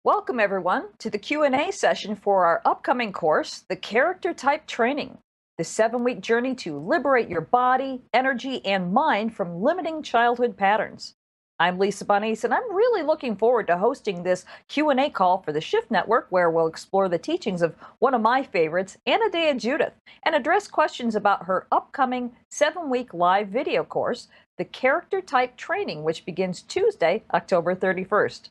Welcome everyone to the Q&A session for our upcoming course, The Character Type Training, the 7-week journey to liberate your body, energy, and mind from limiting childhood patterns. I'm Lisa Bunnies, and I'm really looking forward to hosting this Q&A call for the Shift Network, where we'll explore the teachings of one of my favorites, Anodea Judith, and address questions about her upcoming 7-week live video course, The Character Type Training, which begins Tuesday, October 31st.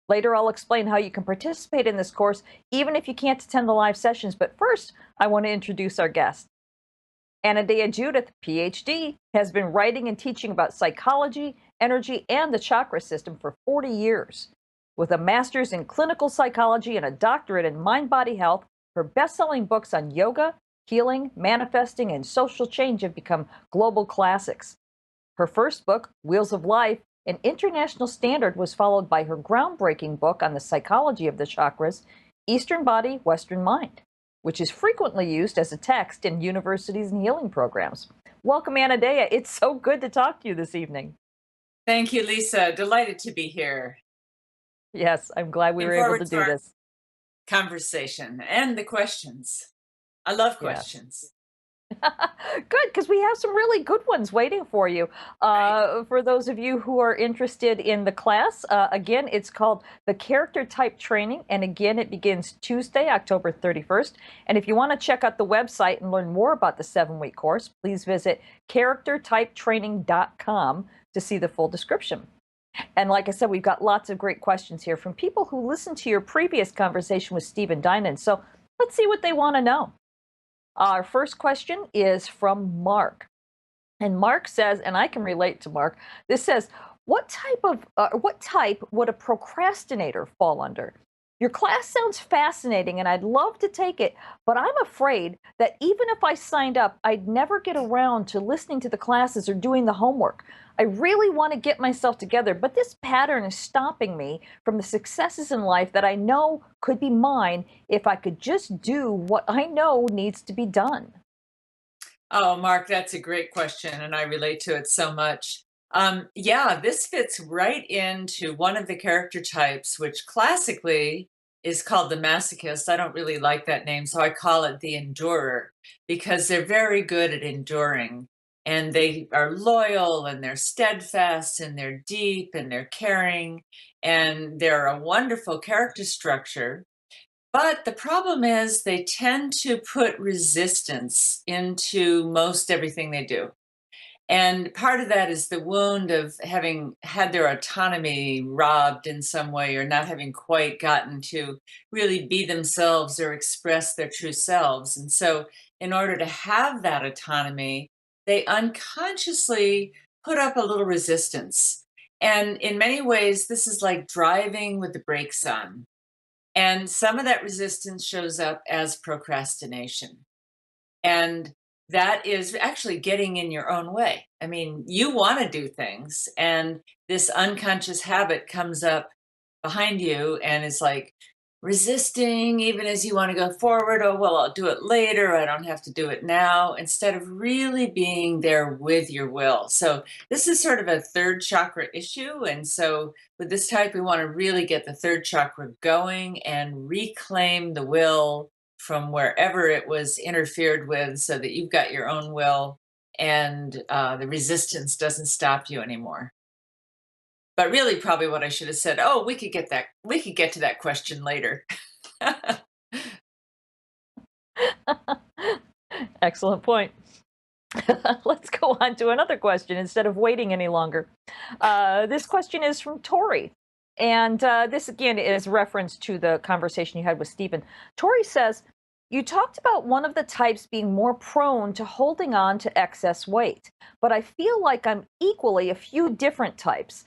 Later, I'll explain how you can participate in this course, even if you can't attend the live sessions. But first, I want to introduce our guest. Anodea Judith, PhD, has been writing and teaching about psychology, energy, and the chakra system for 40 years. With a master's in clinical psychology and a doctorate in mind-body health, her best-selling books on yoga, healing, manifesting, and social change have become global classics. Her first book, Wheels of Life, an international standard, was followed by her groundbreaking book on the psychology of the chakras, Eastern Body, Western Mind, which is frequently used as a text in universities and healing programs. Welcome, Anodea. It's so good to talk to you this evening. Thank you, Lisa. Delighted to be here. Yes, I'm glad we were able to do this. Conversation and the questions. I love Yeah. questions. Good, because we have some really good ones waiting for you. Right. For those of you who are interested in the class, again, it's called the Character Type Training. And again, it begins Tuesday, October 31st. And if you want to check out the website and learn more about the 7-week course, please visit charactertypetraining.com to see the full description. And like I said, we've got lots of great questions here from people who listened to your previous conversation with Stephen Dinan. So let's see what they want to know. Our first question is from Mark. And Mark says, and I can relate to Mark, this says, what type would a procrastinator fall under? Your class sounds fascinating and I'd love to take it, but I'm afraid that even if I signed up, I'd never get around to listening to the classes or doing the homework. I really want to get myself together, but this pattern is stopping me from the successes in life that I know could be mine if I could just do what I know needs to be done. Oh, Mark, that's a great question, and I relate to it so much. Yeah, this fits right into one of the character types, which classically is called the masochist. I don't really like that name, so I call it the endurer because they're very good at enduring. And they are loyal and they're steadfast and they're deep and they're caring and they're a wonderful character structure. But the problem is they tend to put resistance into most everything they do. And part of that is the wound of having had their autonomy robbed in some way or not having quite gotten to really be themselves or express their true selves. And so, in order to have that autonomy, they unconsciously put up a little resistance. And in many ways, this is like driving with the brakes on. And some of that resistance shows up as procrastination. And that is actually getting in your own way. I mean, you want to do things, and this unconscious habit comes up behind you and is like resisting even as you want to go forward. Oh, well, I'll do it later. I don't have to do it now, instead of really being there with your will. So, this is sort of a third chakra issue. And so, with this type, we want to really get the third chakra going and reclaim the will from wherever it was interfered with so that you've got your own will and the resistance doesn't stop you anymore. But really, probably what I should have said, oh, we could get to that question later. Excellent point. Let's go on to another question instead of waiting any longer. This question is from Tori. And this again is reference to the conversation you had with Stephen. Tori says, you talked about one of the types being more prone to holding on to excess weight, but I feel like I'm equally a few different types.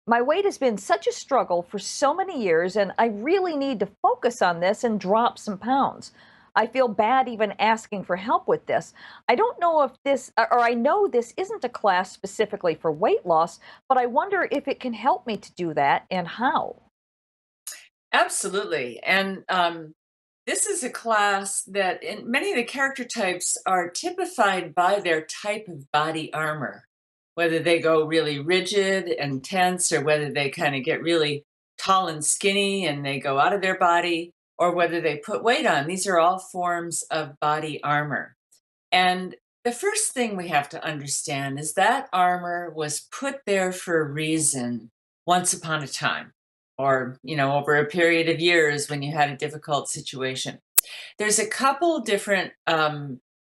My weight has been such a struggle for so many years, and I really need to focus on this and drop some pounds. I feel bad even asking for help with this. I don't know if this, or I know this isn't a class specifically for weight loss, but I wonder if it can help me to do that and how. Absolutely. And this is a class that in many of the character types are typified by their type of body armor, whether they go really rigid and tense or whether they kind of get really tall and skinny and they go out of their body, or whether they put weight on. These are all forms of body armor. And the first thing we have to understand is that armor was put there for a reason once upon a time, or, over a period of years when you had a difficult situation. There's a couple different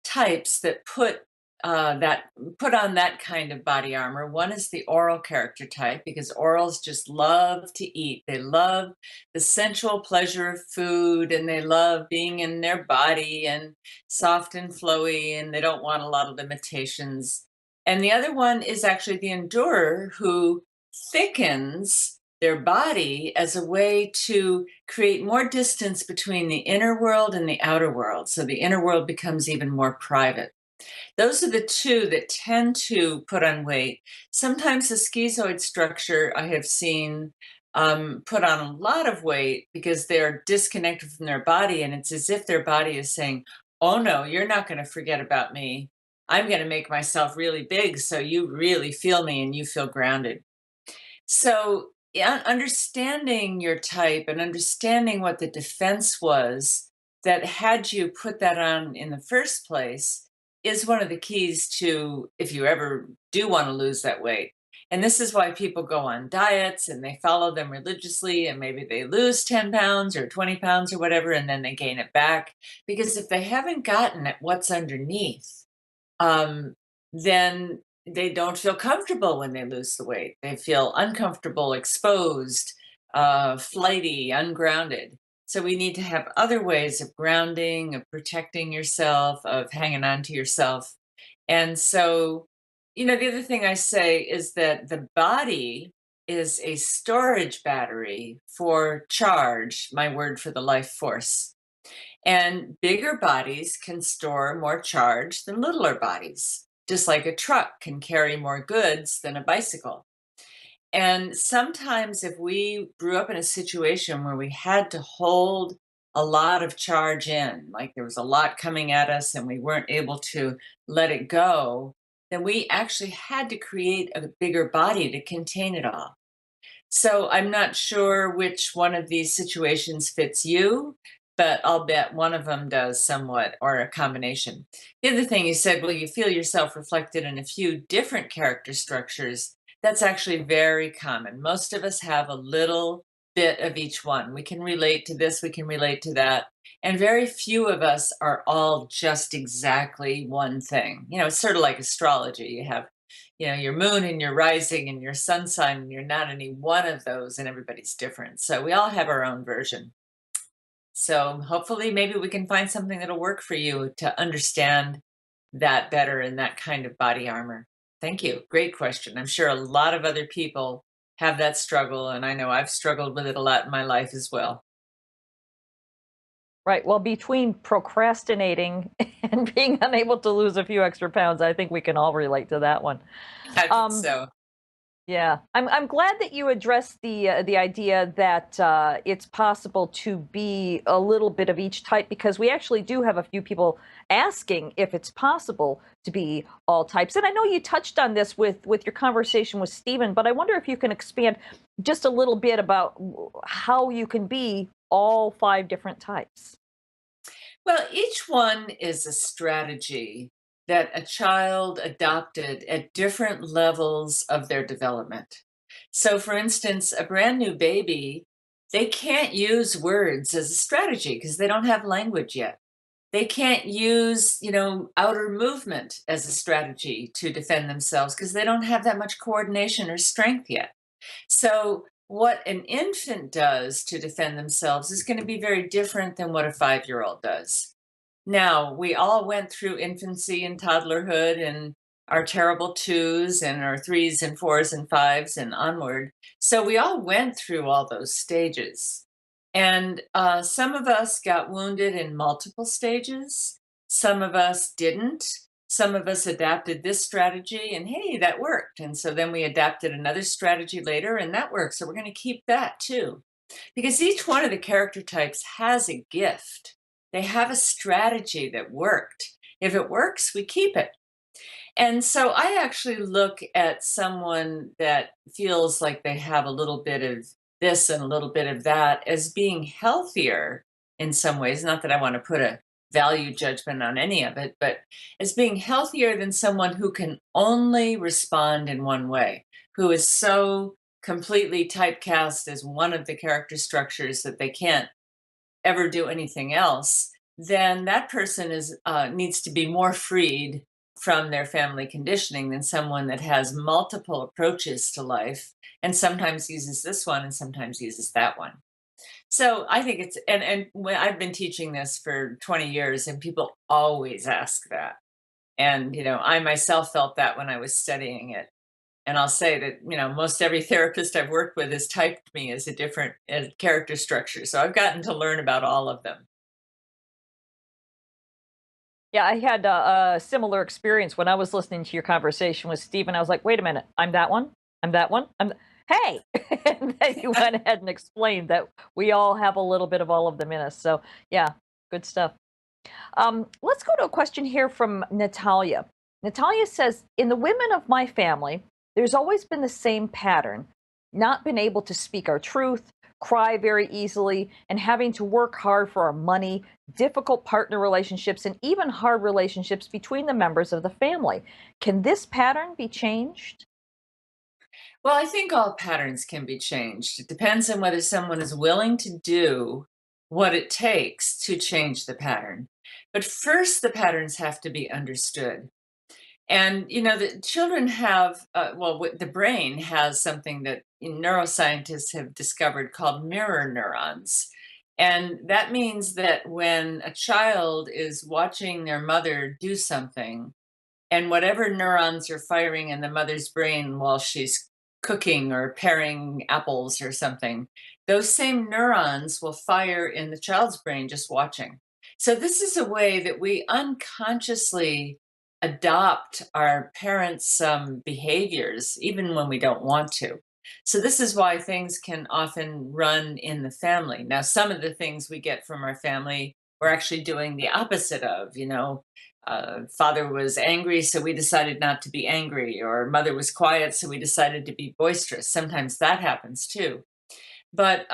types that put on that kind of body armor. One is the oral character type, because orals just love to eat. They love the sensual pleasure of food, and they love being in their body and soft and flowy, and they don't want a lot of limitations. And the other one is actually the endurer, who thickens their body as a way to create more distance between the inner world and the outer world. So the inner world becomes even more private. Those are the two that tend to put on weight. Sometimes the schizoid structure I have seen put on a lot of weight because they're disconnected from their body, and it's as if their body is saying, oh no, you're not going to forget about me. I'm going to make myself really big so you really feel me and you feel grounded. So, yeah, understanding your type and understanding what the defense was that had you put that on in the first place is one of the keys to, if you ever do want to lose that weight. And this is why people go on diets and they follow them religiously, and maybe they lose 10 pounds or 20 pounds or whatever, and then they gain it back. Because if they haven't gotten at what's underneath, then they don't feel comfortable when they lose the weight. They feel uncomfortable, exposed, flighty, ungrounded. So we need to have other ways of grounding, of protecting yourself, of hanging on to yourself. And so, the other thing I say is that the body is a storage battery for charge, my word for the life force. And bigger bodies can store more charge than littler bodies, just like a truck can carry more goods than a bicycle. And sometimes, if we grew up in a situation where we had to hold a lot of charge in, like there was a lot coming at us and we weren't able to let it go, then we actually had to create a bigger body to contain it all. So I'm not sure which one of these situations fits you, but I'll bet one of them does somewhat, or a combination. The other thing you said, well, you feel yourself reflected in a few different character structures. That's actually very common. Most of us have a little bit of each one. We can relate to this, we can relate to that. And very few of us are all just exactly one thing. It's sort of like astrology. You have your moon and your rising and your sun sign, and you're not any one of those, and everybody's different. So we all have our own version. So hopefully maybe we can find something that'll work for you to understand that better in that kind of body armor. Thank you. Great question. I'm sure a lot of other people have that struggle, and I know I've struggled with it a lot in my life as well. Right. Well, between procrastinating and being unable to lose a few extra pounds, I think we can all relate to that one. I think so. Yeah, I'm glad that you addressed the idea that it's possible to be a little bit of each type, because we actually do have a few people asking if it's possible to be all types. And I know you touched on this with your conversation with Stephen, but I wonder if you can expand just a little bit about how you can be all 5 different types. Well, each one is a strategy that a child adopted at different levels of their development. So, for instance, a brand new baby, they can't use words as a strategy because they don't have language yet. They can't use, outer movement as a strategy to defend themselves because they don't have that much coordination or strength yet. So, what an infant does to defend themselves is going to be very different than what a 5-year-old does. Now, we all went through infancy and toddlerhood and our terrible twos and our threes and fours and fives and onward. So we all went through all those stages. And some of us got wounded in multiple stages. Some of us didn't. Some of us adapted this strategy and hey, that worked. And so then we adapted another strategy later and that worked. So we're going to keep that too. Because each one of the character types has a gift. They have a strategy that worked. If it works, we keep it. And so I actually look at someone that feels like they have a little bit of this and a little bit of that as being healthier in some ways. Not that I want to put a value judgment on any of it, but as being healthier than someone who can only respond in one way, who is so completely typecast as one of the character structures that they can't ever do anything else, then that person is needs to be more freed from their family conditioning than someone that has multiple approaches to life and sometimes uses this one and sometimes uses that one. So I think it's and when I've been teaching this for 20 years and people always ask that. And I myself felt that when I was studying it. And I'll say that, most every therapist I've worked with has typed me as a different character structure. So I've gotten to learn about all of them. Yeah, I had a similar experience when I was listening to your conversation with Stephen. I was like, wait a minute, I'm that one. I'm that one. Hey, and then you went ahead and explained that we all have a little bit of all of them in us. So yeah, good stuff. Let's go to a question here from Natalia. Natalia says, in the women of my family, there's always been the same pattern: not been able to speak our truth, cry very easily, and having to work hard for our money, difficult partner relationships, and even hard relationships between the members of the family. Can this pattern be changed? Well, I think all patterns can be changed. It depends on whether someone is willing to do what it takes to change the pattern. But first, the patterns have to be understood. And the children have, the brain has something that neuroscientists have discovered called mirror neurons. And that means that when a child is watching their mother do something, and whatever neurons are firing in the mother's brain while she's cooking or paring apples or something, those same neurons will fire in the child's brain just watching. So, this is a way that we unconsciously adopt our parents' behaviors, even when we don't want to. So, this is why things can often run in the family. Now, some of the things we get from our family, we're actually doing the opposite of, father was angry, so we decided not to be angry, or mother was quiet, so we decided to be boisterous. Sometimes that happens too. But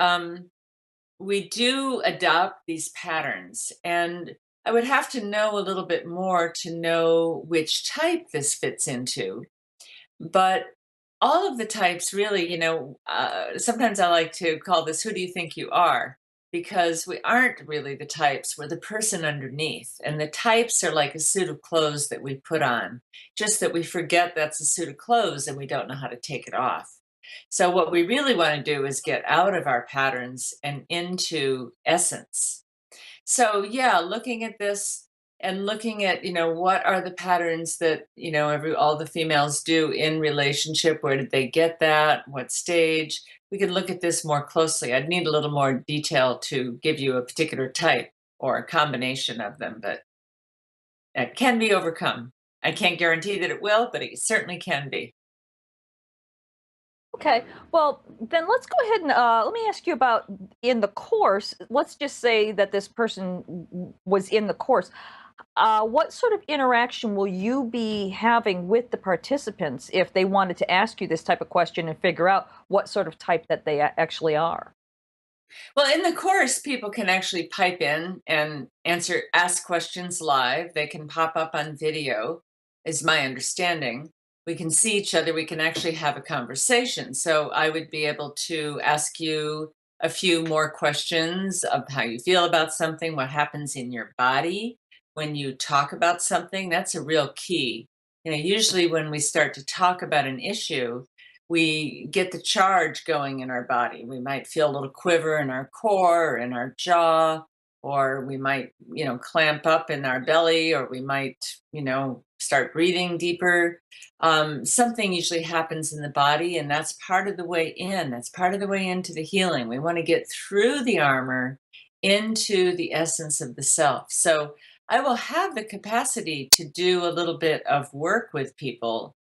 we do adopt these patterns. And I would have to know a little bit more to know which type this fits into. But all of the types really, sometimes I like to call this, who do you think you are? Because we aren't really the types, we're the person underneath. And the types are like a suit of clothes that we put on, just that we forget that's a suit of clothes and we don't know how to take it off. So, what we really want to do is get out of our patterns and into essence. So, yeah, looking at this and looking at, what are the patterns that, all the females do in relationship? Where did they get that? What stage? We could look at this more closely. I'd need a little more detail to give you a particular type or a combination of them, but it can be overcome. I can't guarantee that it will, but it certainly can be. Okay, well, then let's go ahead and let me ask you about in the course. Let's just say that this person was in the course. What sort of interaction will you be having with the participants if they wanted to ask you this type of question and figure out what sort of type that they actually are? Well, in the course, people can actually pipe in and ask questions live. They can pop up on video, is my understanding. We can see each other. We can actually have a conversation. So I would be able to ask you a few more questions of how you feel about something, what happens in your body when you talk about something. That's a real key. Usually when we start to talk about an issue, we get the charge going in our body. We might feel a little quiver in our core or in our jaw, or we might, clamp up in our belly, or we might, start breathing deeper. Something usually happens in the body, and that's part of the way in. That's part of the way into the healing. We want to get through the armor into the essence of the self. So I will have the capacity to do a little bit of work with people.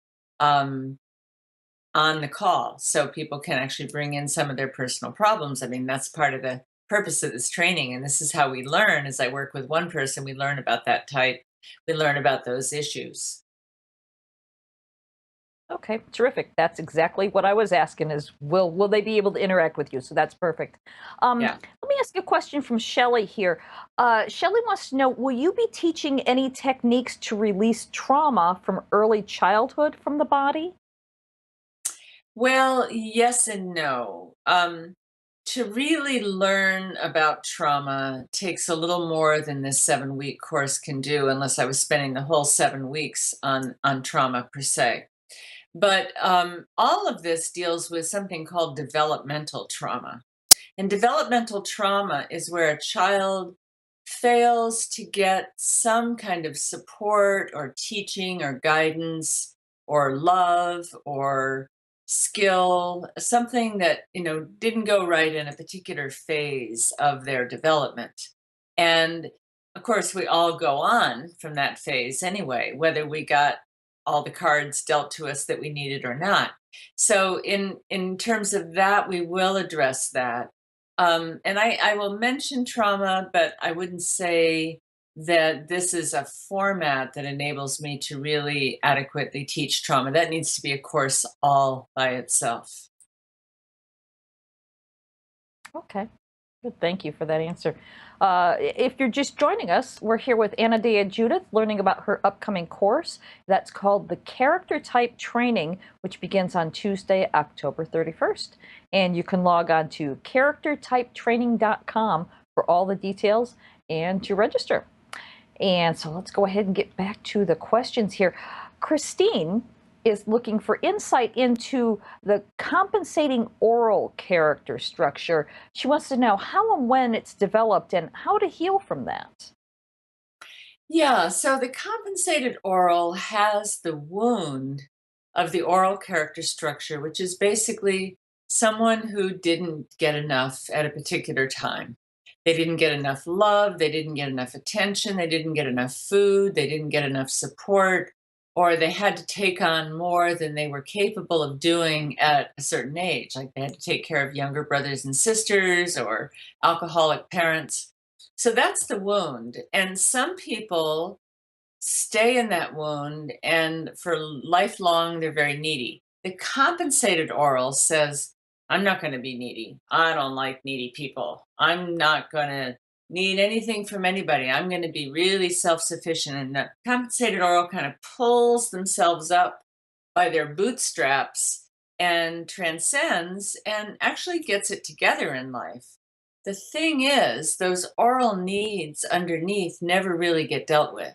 On the call so people can actually bring in some of their personal problems. I mean, that's part of the purpose of this training. And this is how we learn. As I work with one person, we learn about that type, we learn about those issues. Okay, terrific. That's exactly what I was asking is will they be able to interact with you? So that's perfect. Yeah. Let me ask you a question from Shelley here. Shelley wants to know, will you be teaching any techniques to release trauma from early childhood from the body? Well, yes and no. To really learn about trauma takes a little more than this 7-week course can do, unless I was spending the whole 7 weeks on trauma per se. But all of this deals with something called developmental trauma. And developmental trauma is where a child fails to get some kind of support or teaching or guidance or love or skill, something that, didn't go right in a particular phase of their development. And of course, we all go on from that phase anyway, whether we got all the cards dealt to us that we needed or not. So in terms of that, we will address that. And I will mention trauma, but I wouldn't say that this is a format that enables me to really adequately teach trauma. That needs to be a course all by itself. Okay. Good. Thank you for that answer. If you're just joining us, we're here with Anodea Judith learning about her upcoming course. That's called the Character Type Training, which begins on Tuesday, October 31st. And you can log on to charactertypetraining.com for all the details and to register. And so let's go ahead and get back to the questions here. Christine is looking for insight into the compensating oral character structure. She wants to know how and when it's developed and how to heal from that. Yeah, so the compensated oral has the wound of the oral character structure, which is basically someone who didn't get enough at a particular time. They didn't get enough love, they didn't get enough attention, they didn't get enough food, they didn't get enough support, or they had to take on more than they were capable of doing at a certain age. Like they had to take care of younger brothers and sisters or alcoholic parents. So that's the wound. And some people stay in that wound, and for lifelong, they're very needy. The compensated oral says, I'm not going to be needy. I don't like needy people. I'm not going to need anything from anybody. I'm going to be really self sufficient. And the compensated oral kind of pulls themselves up by their bootstraps and transcends and actually gets it together in life. The thing is, those oral needs underneath never really get dealt with.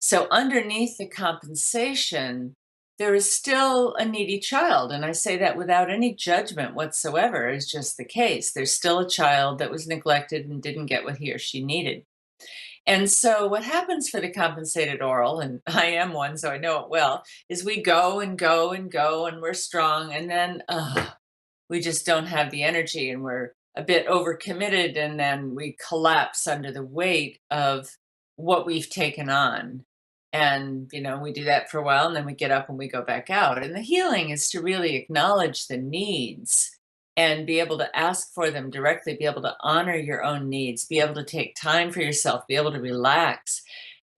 So underneath the compensation, there is still a needy child. And I say that without any judgment whatsoever, is just the case. There's still a child that was neglected and didn't get what he or she needed. And so what happens for the compensated oral, and I am one, so I know it well, is we go and go and go and we're strong. And then we just don't have the energy and we're a bit overcommitted. And then we collapse under the weight of what we've taken on. And, we do that for a while and then we get up and we go back out. And the healing is to really acknowledge the needs and be able to ask for them directly, be able to honor your own needs, be able to take time for yourself, be able to relax,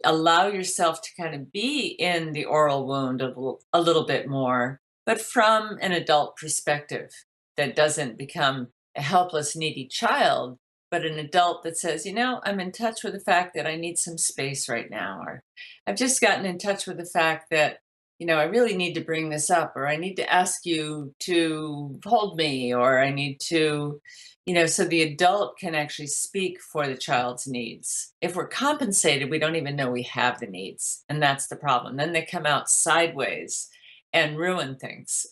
allow yourself to kind of be in the oral wound a little bit more, but from an adult perspective that doesn't become a helpless, needy child, but an adult that says, I'm in touch with the fact that I need some space right now, or I've just gotten in touch with the fact that, I really need to bring this up, or I need to ask you to hold me, or I need to, so the adult can actually speak for the child's needs. If we're compensated, we don't even know we have the needs. And that's the problem. Then they come out sideways and ruin things.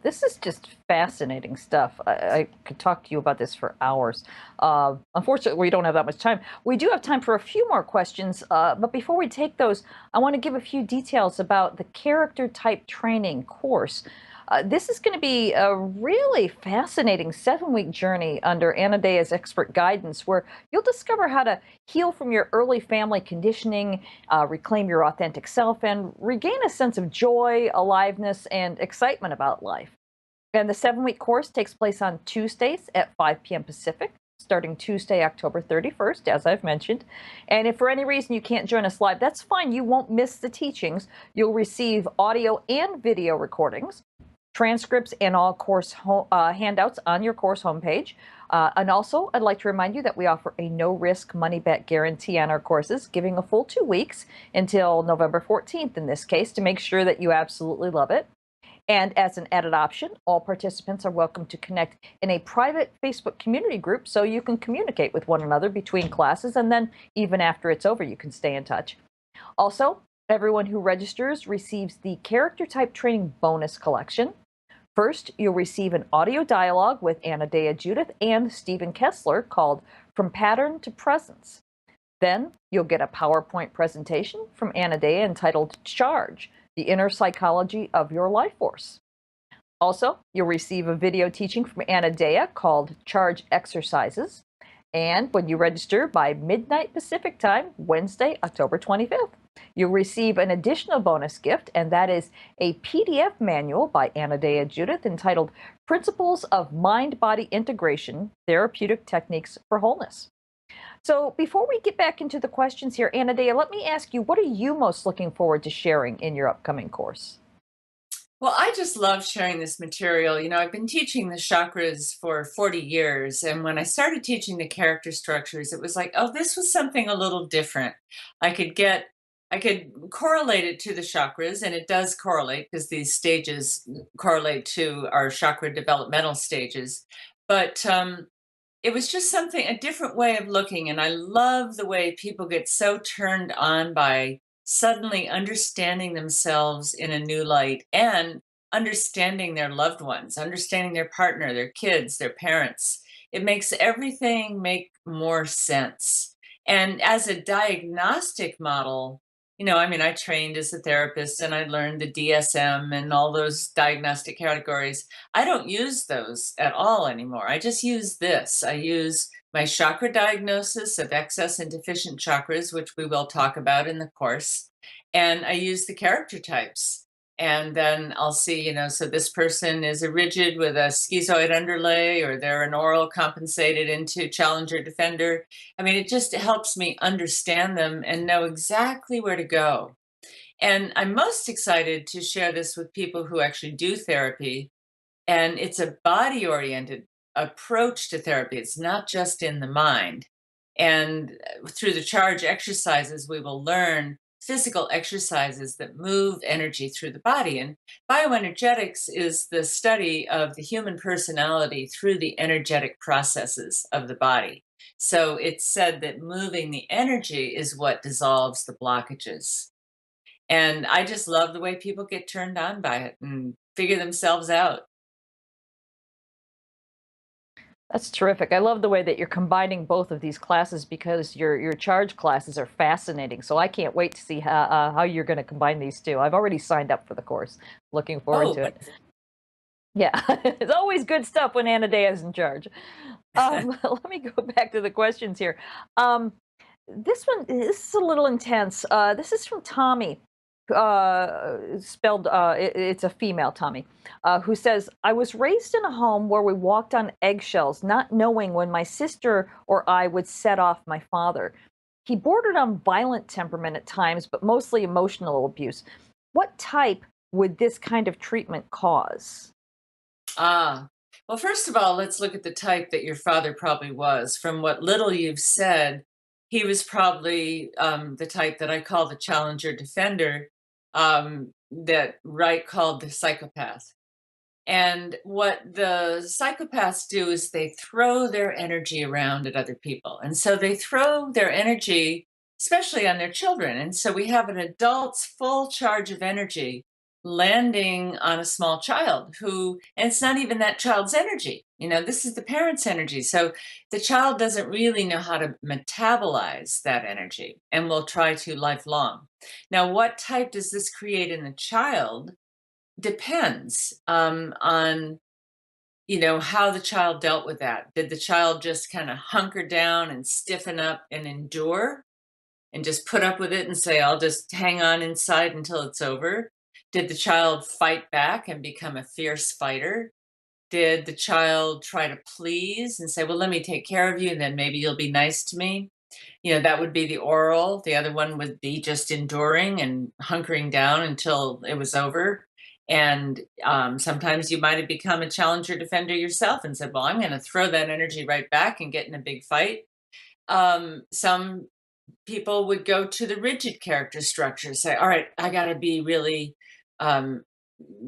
This is just fascinating stuff. I could talk to you about this for hours. Unfortunately, we don't have that much time. We do have time for a few more questions, but before we take those, I want to give a few details about the character type training course. This is going to be a really fascinating 7-week journey under Anodea's expert guidance, where you'll discover how to heal from your early family conditioning, reclaim your authentic self, and regain a sense of joy, aliveness, and excitement about life. And the 7-week course takes place on Tuesdays at 5 p.m. Pacific, starting Tuesday, October 31st, as I've mentioned. And if for any reason you can't join us live, that's fine. You won't miss the teachings. You'll receive audio and video recordings, transcripts, and all course handouts on your course homepage. And also, I'd like to remind you that we offer a no-risk money-back guarantee on our courses, giving a full 2 weeks until November 14th in this case to make sure that you absolutely love it. And as an added option, all participants are welcome to connect in a private Facebook community group so you can communicate with one another between classes, and then even after it's over, you can stay in touch. Also, everyone who registers receives the Character Type Training Bonus Collection. First, you'll receive an audio dialogue with Anodea, Judith, and Stephen Kessler called From Pattern to Presence. Then, you'll get a PowerPoint presentation from Anodea entitled Charge, the Inner Psychology of Your Life Force. Also, you'll receive a video teaching from Anodea called Charge Exercises. And when you register by midnight Pacific time, Wednesday, October 25th, you'll receive an additional bonus gift, and that is a PDF manual by Anodea Judith entitled Principles of Mind-Body Integration, Therapeutic Techniques for Wholeness. So before we get back into the questions here, Anodea, let me ask you, what are you most looking forward to sharing in your upcoming course? Well, I just love sharing this material. I've been teaching the chakras for 40 years. And when I started teaching the character structures, it was like, oh, this was something a little different. I could correlate it to the chakras, and it does correlate because these stages correlate to our chakra developmental stages. But it was just a different way of looking. And I love the way people get so turned on by suddenly understanding themselves in a new light and understanding their loved ones, understanding their partner, their kids, their parents. It makes everything make more sense. And as a diagnostic model, I trained as a therapist and I learned the DSM and all those diagnostic categories. I don't use those at all anymore. I just use this. I use my chakra diagnosis of excess and deficient chakras, which we will talk about in the course. And I use the character types. And then I'll see, so this person is a rigid with a schizoid underlay, or they're an oral compensated into challenger defender. It just helps me understand them and know exactly where to go. And I'm most excited to share this with people who actually do therapy. And it's a body oriented approach to therapy. It's not just in the mind. And through the charge exercises, we will learn physical exercises that move energy through the body. And bioenergetics is the study of the human personality through the energetic processes of the body. So it's said that moving the energy is what dissolves the blockages. And I just love the way people get turned on by it and figure themselves out. That's terrific. I love the way that you're combining both of these classes because your charge classes are fascinating. So I can't wait to see how you're going to combine these two. I've already signed up for the course. Looking forward to it. Yeah, it's always good stuff when Anodea is in charge. Let me go back to the questions here. This is a little intense. This is from Tommy. It's a female, Tommy, who says, I was raised in a home where we walked on eggshells, not knowing when my sister or I would set off my father. He bordered on violent temperament at times, but mostly emotional abuse. What type would this kind of treatment cause? Well, first of all, let's look at the type that your father probably was. From what little you've said, he was probably the type that I call the challenger defender, that Wright called the psychopath. And what the psychopaths do is they throw their energy around at other people. And so they throw their energy, especially on their children. And so we have an adult's full charge of energy landing on a small child and it's not even that child's energy. This is the parent's energy. So the child doesn't really know how to metabolize that energy and will try to lifelong. Now, what type does this create in the child depends on how the child dealt with that. Did the child just kind of hunker down and stiffen up and endure and just put up with it and say, I'll just hang on inside until it's over? Did the child fight back and become a fierce fighter? Did the child try to please and say, well, let me take care of you, and then maybe you'll be nice to me? That would be the oral. The other one would be just enduring and hunkering down until it was over. And sometimes you might have become a challenger defender yourself and said, well, I'm going to throw that energy right back and get in a big fight. Some people would go to the rigid character structure, say, all right, I got to be really um,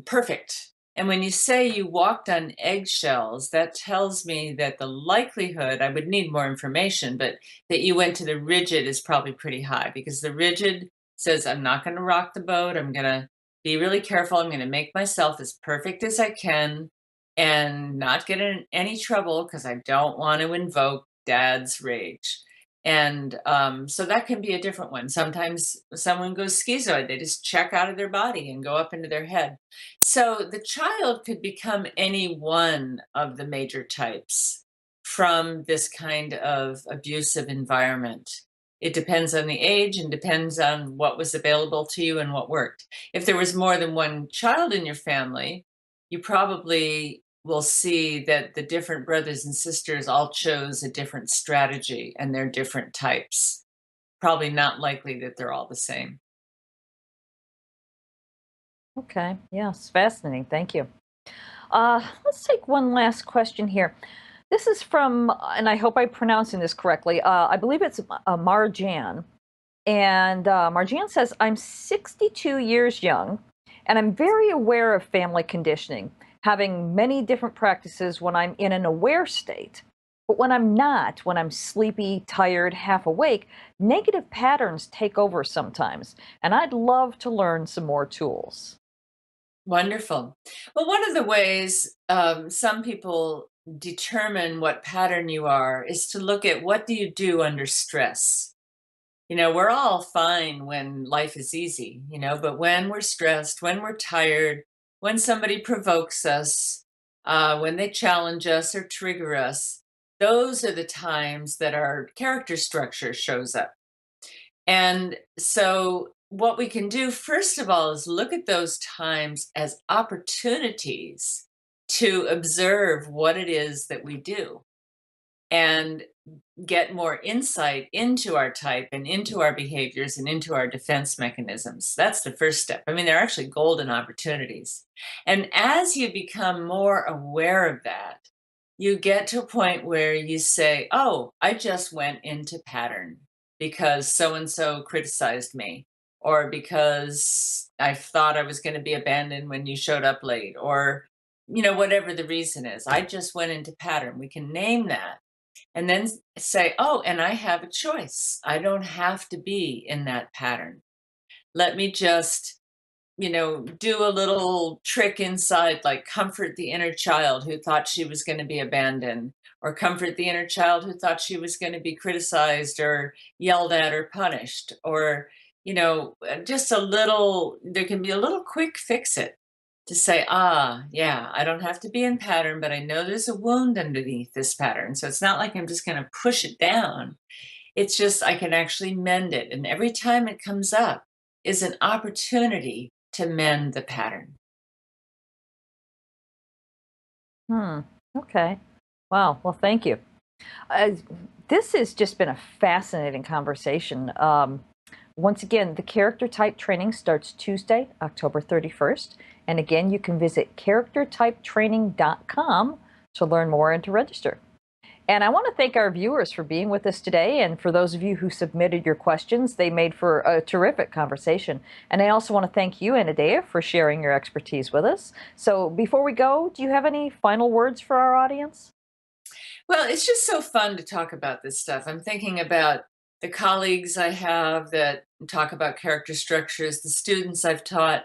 perfect. And when you say you walked on eggshells, that tells me that the likelihood, I would need more information, but that you went to the rigid is probably pretty high, because the rigid says, I'm not going to rock the boat. I'm going to be really careful. I'm going to make myself as perfect as I can and not get in any trouble because I don't want to invoke dad's rage. And so that can be a different one. Sometimes someone goes schizoid, they just check out of their body and go up into their head. So the child could become any one of the major types from this kind of abusive environment. It depends on the age and depends on what was available to you and what worked. If there was more than one child in your family, you probably will see that the different brothers and sisters all chose a different strategy and they're different types. Probably not likely that they're all the same. Okay. Yes. Fascinating. Thank you. Let's take one last question here. This is from, and I hope I'm pronouncing this correctly. I believe it's Marjan. And Marjan says, I'm 62 years young, and I'm very aware of family conditioning, having many different practices when I'm in an aware state. But when I'm not, when I'm sleepy, tired, half awake, negative patterns take over sometimes. And I'd love to learn some more tools. Wonderful. Well, one of the ways some people determine what pattern you are is to look at what do you do under stress. We're all fine when life is easy, but when we're stressed, when we're tired, when somebody provokes us, when they challenge us or trigger us, those are the times that our character structure shows up. And so, what we can do, first of all, is look at those times as opportunities to observe what it is that we do and get more insight into our type and into our behaviors and into our defense mechanisms. That's the first step. I mean, they're actually golden opportunities. And as you become more aware of that, you get to a point where you say, oh, I just went into pattern because so and so criticized me, or because I thought I was going to be abandoned when you showed up late, or whatever the reason is. I just went into pattern. We can name that and then say, oh, and I have a choice. I don't have to be in that pattern. Let me just, do a little trick inside, like comfort the inner child who thought she was going to be abandoned, or comfort the inner child who thought she was going to be criticized or yelled at or punished, or, just a little, there can be a little quick fix it to say, ah, yeah, I don't have to be in pattern, but I know there's a wound underneath this pattern. So it's not like I'm just going to push it down. It's just I can actually mend it. And every time it comes up is an opportunity to mend the pattern. Hmm. Okay. Wow. Well, thank you. Uh, this has just been a fascinating conversation. Once again, the character type training starts Tuesday, October 31st. And again, you can visit charactertypetraining.com to learn more and to register. And I want to thank our viewers for being with us today. And for those of you who submitted your questions, they made for a terrific conversation. And I also want to thank you, Anodea, for sharing your expertise with us. So before we go, do you have any final words for our audience? Well, it's just so fun to talk about this stuff. I'm thinking about the colleagues I have that talk about character structures, the students I've taught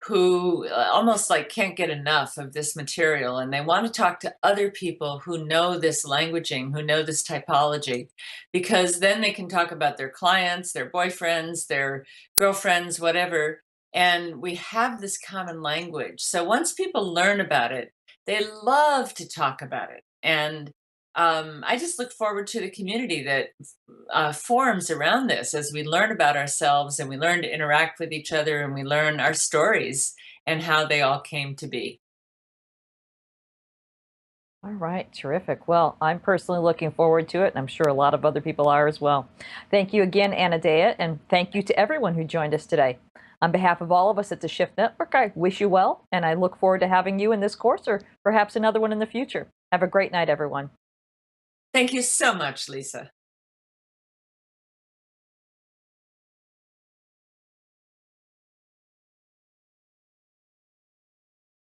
who almost like can't get enough of this material, and they want to talk to other people who know this languaging, who know this typology, because then they can talk about their clients, their boyfriends, their girlfriends, whatever, and we have this common language. So once people learn about it, they love to talk about it. And I just look forward to the community that forms around this as we learn about ourselves and we learn to interact with each other and we learn our stories and how they all came to be. All right, terrific. Well, I'm personally looking forward to it, and I'm sure a lot of other people are as well. Thank you again, Anodea, and thank you to everyone who joined us today. On behalf of all of us at the Shift Network, I wish you well, and I look forward to having you in this course or perhaps another one in the future. Have a great night, everyone. Thank you so much, Lisa.